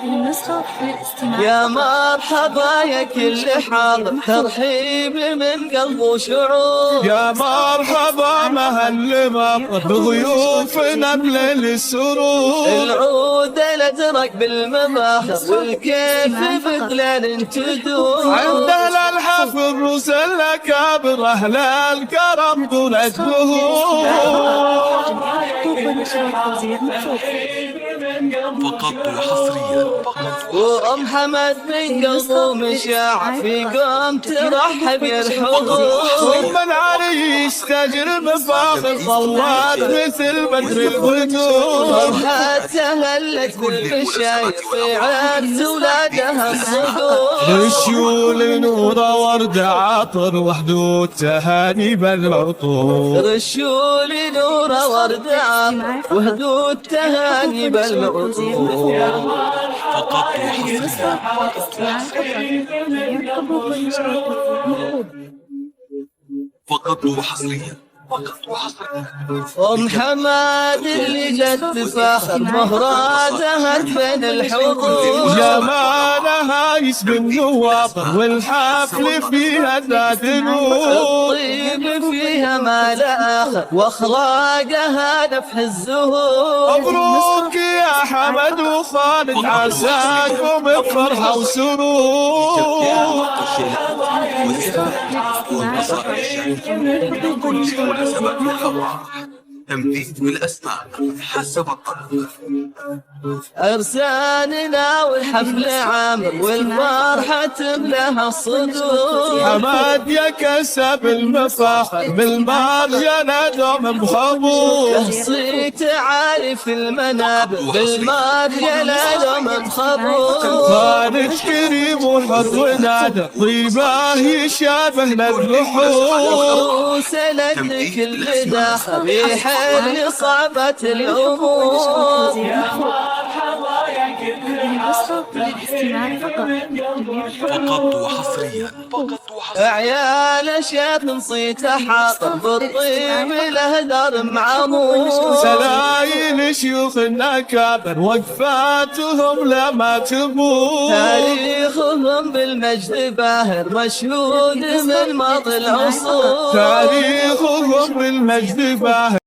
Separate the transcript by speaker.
Speaker 1: النسخة للاستماع.
Speaker 2: يا مرحبا يا كل حاضر، ترحيب من قلب وشعور.
Speaker 3: يا مرحبا مهل بضيوفنا بليل السرور.
Speaker 2: العود الازرق بالمباخر والكيف بغلال تدور.
Speaker 3: عندنا الحفل الروس الاكابر اهل الكرم طول الدهور.
Speaker 4: فقط وحصريا
Speaker 2: وام حمد من قلبه مشاع في قوم ترحب يا الحضور.
Speaker 3: ومن علي يستاجر المفاخر صوات مثل بدر البدور.
Speaker 2: فرحتها هلت بالبشاير في عز ولادها الصدور.
Speaker 3: رشول نور ورد عطر وحدود تهاني بالعطور.
Speaker 2: رشول نور ورد عطر وحدود تهاني بالعطور.
Speaker 4: فقط وحصريا
Speaker 2: ام حماد اللي جت فاخر مهراتها بين الحضور.
Speaker 3: جمالها يسبي النواطر والحفل فيها زاد نور.
Speaker 2: الطيب فيها ما لا اخر واخلاقها نفح الزهور.
Speaker 3: مبروك يا حمد وخالد عساكم بفرحة وسرور.
Speaker 4: تنفيذ بالأسماء حسب الطلب.
Speaker 2: عرساننا والحفل عامر والفرحة تملاها الصدور.
Speaker 3: حماد يا كسب المفاخر بالمرجلة دوم بخبور.
Speaker 2: صيت عالي في المنابر بالمرجلة دوم بخبور.
Speaker 3: خالد كريم وحر ونادر طيبه يشابه للبحور.
Speaker 2: سلد كل داخل يحل صعبة الأمور.
Speaker 4: فقط وحصريا
Speaker 2: عيال شيخ صيت حاطر بالطيب له دار معمور.
Speaker 3: سلايل شيوخ الأكابر وقفاتهم لما تمور.
Speaker 2: تاريخهم بالمجد باهر مشهود من ماضي العصور.
Speaker 3: تاريخهم بالمجد باهر